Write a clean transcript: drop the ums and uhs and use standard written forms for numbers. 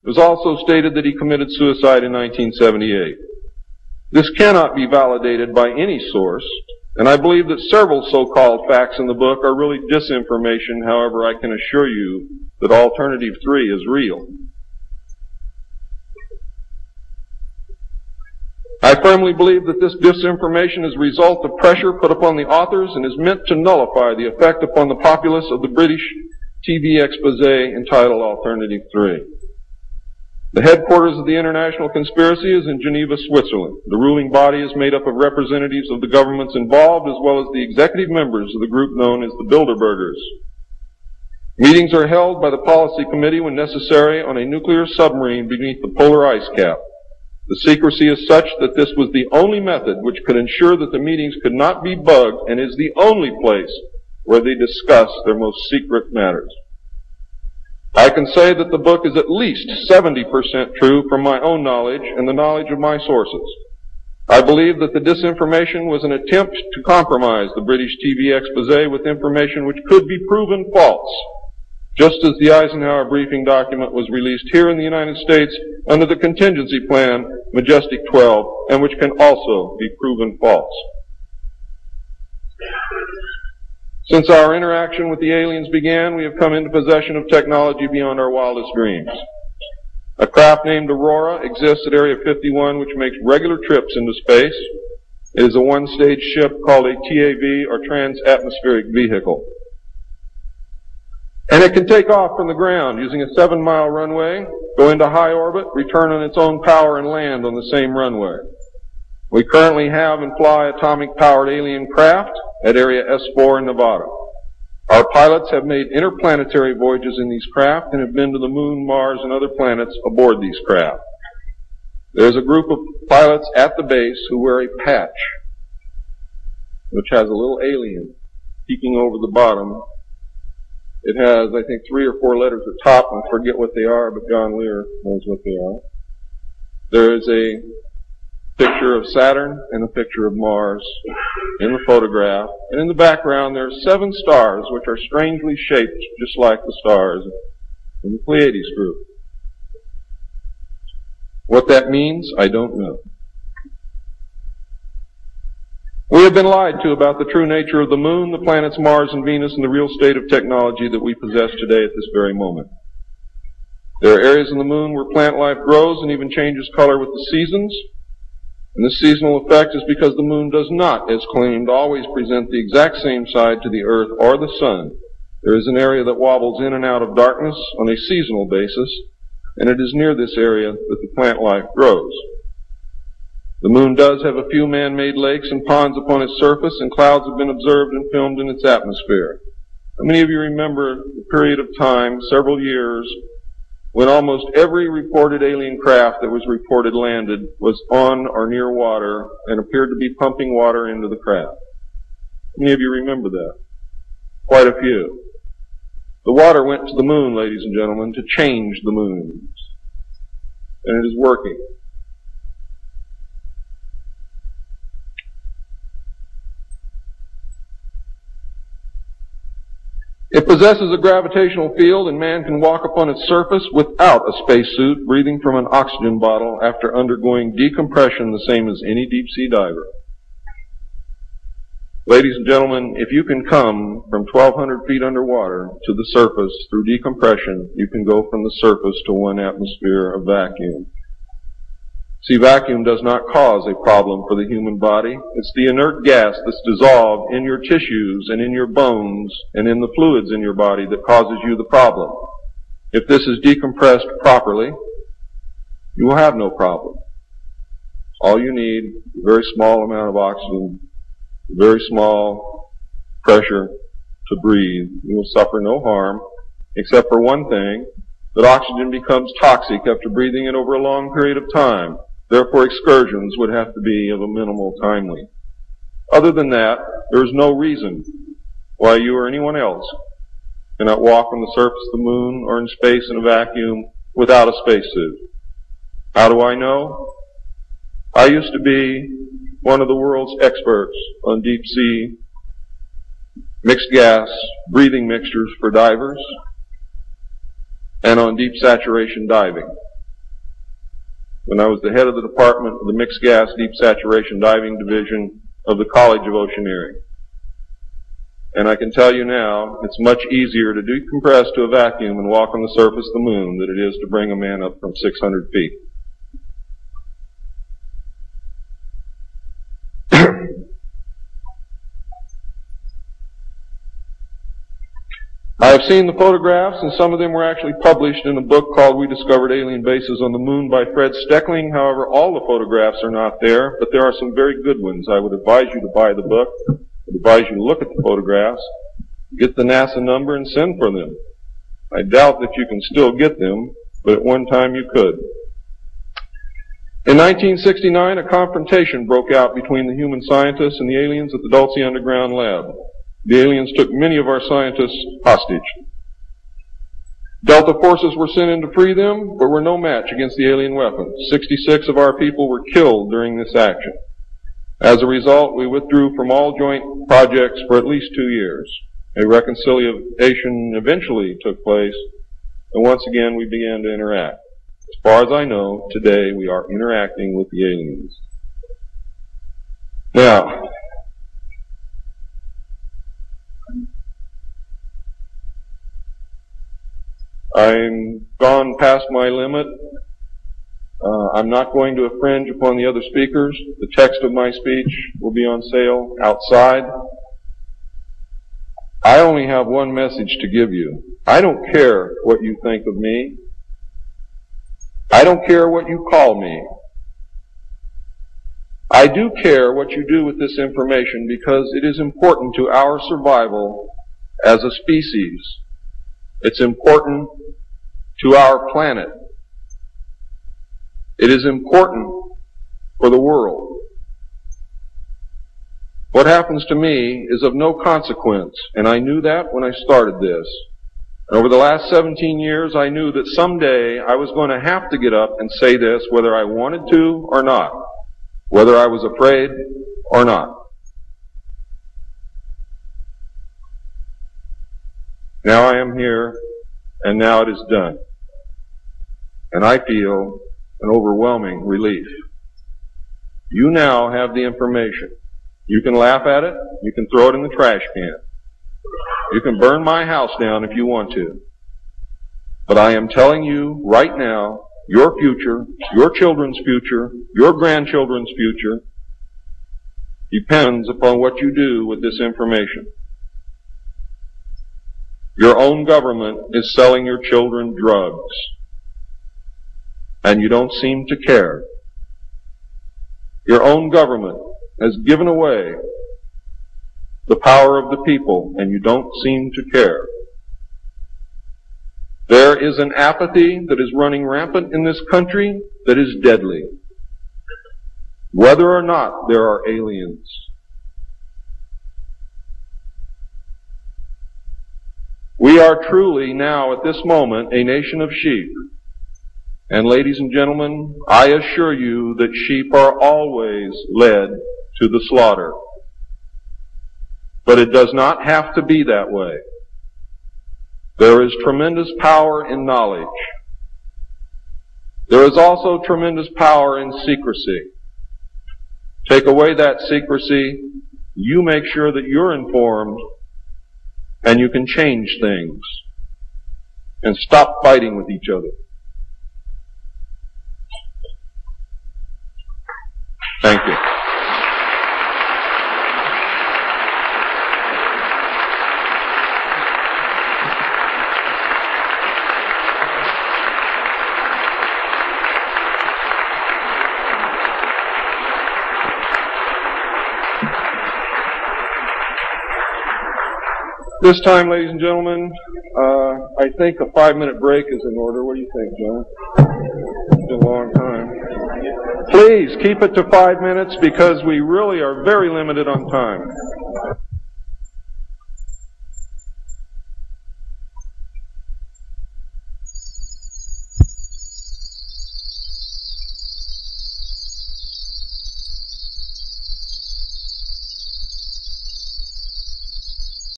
It was also stated that he committed suicide in 1978. This cannot be validated by any source, and I believe that several so-called facts in the book are really disinformation. However, I can assure you that Alternative 3 is real. I firmly believe that this disinformation is a result of pressure put upon the authors and is meant to nullify the effect upon the populace of the British TV expose entitled Alternative 3. The headquarters of the international conspiracy is in Geneva, Switzerland. The ruling body is made up of representatives of the governments involved as well as the executive members of the group known as the Bilderbergers. Meetings are held by the policy committee when necessary on a nuclear submarine beneath the polar ice cap. The secrecy is such that this was the only method which could ensure that the meetings could not be bugged and is the only place where they discuss their most secret matters. I can say that the book is at least 70% true from my own knowledge and the knowledge of my sources. I believe that the disinformation was an attempt to compromise the British TV expose with information which could be proven false, just as the Eisenhower briefing document was released here in the United States under the contingency plan Majestic 12, and which can also be proven false. Since our interaction with the aliens began, we have come into possession of technology beyond our wildest dreams. A craft named Aurora exists at Area 51, which makes regular trips into space. It is a one-stage ship called a TAV, or Trans-Atmospheric Vehicle. And it can take off from the ground using a 7-mile runway, go into high orbit, return on its own power, and land on the same runway. We currently have and fly atomic-powered alien craft at Area S4 in Nevada. Our pilots have made interplanetary voyages in these craft and have been to the Moon, Mars, and other planets aboard these craft. There's a group of pilots at the base who wear a patch, which has a little alien peeking over the bottom. It has, I think, 3 or 4 letters at the top. I forget what they are, but John Lear knows what they are. There is a picture of Saturn and a picture of Mars in the photograph. And in the background there are 7 stars which are strangely shaped just like the stars in the Pleiades group. What that means, I don't know. We have been lied to about the true nature of the moon, the planets Mars and Venus, and the real state of technology that we possess today at this very moment. There are areas on the moon where plant life grows and even changes color with the seasons. And this seasonal effect is because the moon does not, as claimed, always present the exact same side to the earth or the sun. There is an area that wobbles in and out of darkness on a seasonal basis, and it is near this area that the plant life grows. The moon does have a few man-made lakes and ponds upon its surface, and clouds have been observed and filmed in its atmosphere. How many of you remember the period of time, several years, when almost every reported alien craft that was reported landed was on or near water and appeared to be pumping water into the craft? How many of you remember that? Quite a few. The water went to the moon, ladies and gentlemen, to change the moons. And it is working. It possesses a gravitational field, and man can walk upon its surface without a spacesuit, breathing from an oxygen bottle after undergoing decompression the same as any deep-sea diver. Ladies and gentlemen, if you can come from 1,200 feet underwater to the surface through decompression, you can go from the surface to 1 atmosphere of vacuum. See, vacuum does not cause a problem for the human body. It's the inert gas that's dissolved in your tissues and in your bones and in the fluids in your body that causes you the problem. If this is decompressed properly, you will have no problem. All you need is a very small amount of oxygen, a very small pressure to breathe. You will suffer no harm, except for one thing, that oxygen becomes toxic after breathing it over a long period of time. Therefore, excursions would have to be of a minimal time length. Other than that, there is no reason why you or anyone else cannot walk on the surface of the moon or in space in a vacuum without a spacesuit. How do I know? I used to be one of the world's experts on deep sea mixed gas breathing mixtures for divers and on deep saturation diving. when I was the head of the Department of the Mixed Gas Deep Saturation Diving Division of the College of Oceaneering. And I can tell you now, it's much easier to decompress to a vacuum and walk on the surface of the moon than it is to bring a man up from 600 feet. I have seen the photographs, and some of them were actually published in a book called We Discovered Alien Bases on the Moon by Fred Steckling. However, all the photographs are not there, but there are some very good ones. I would advise you to buy the book. I would advise you to look at the photographs, get the NASA number, and send for them. I doubt that you can still get them, but at one time you could. In 1969, a confrontation broke out between the human scientists and the aliens at the Dulce Underground Lab. The aliens took many of our scientists hostage. Delta forces were sent in to free them, but were no match against the alien weapons. 66 of our people were killed during this action. As a result, we withdrew from all joint projects for at least 2 years. A reconciliation eventually took place, and once again we began to interact. As far as I know, today we are interacting with the aliens. Now, I'm gone past my limit. I'm not going to infringe upon the other speakers. The text of my speech will be on sale outside. I only have one message to give you. I don't care what you think of me. I don't care what you call me. I do care what you do with this information because it is important to our survival as a species. It's important to our planet. It is important for the world. What happens to me is of no consequence, and I knew that when I started this. And over the last 17 years, I knew that someday I was going to have to get up and say this, whether I wanted to or not, whether I was afraid or not. Now I am here, and now it is done. And I feel an overwhelming relief. You now have the information. You can laugh at it. You can throw it in the trash can. You can burn my house down if you want to. But I am telling you right now, your future, your children's future, your grandchildren's future depends upon what you do with this information. Your own government is selling your children drugs, and you don't seem to care. Your own government has given away the power of the people, and you don't seem to care. There is an apathy that is running rampant in this country that is deadly, whether or not there are aliens. We are truly now at this moment a nation of sheep. And ladies and gentlemen, I assure you that sheep are always led to the slaughter. But it does not have to be that way. There is tremendous power in knowledge. There is also tremendous power in secrecy. Take away that secrecy, you make sure that you're informed, and you can change things and stop fighting with each other. Thank you. This time, ladies and gentlemen, I think a 5-minute break is in order. What do you think, John? It's been a long time. Please keep it to 5 minutes because we really are very limited on time.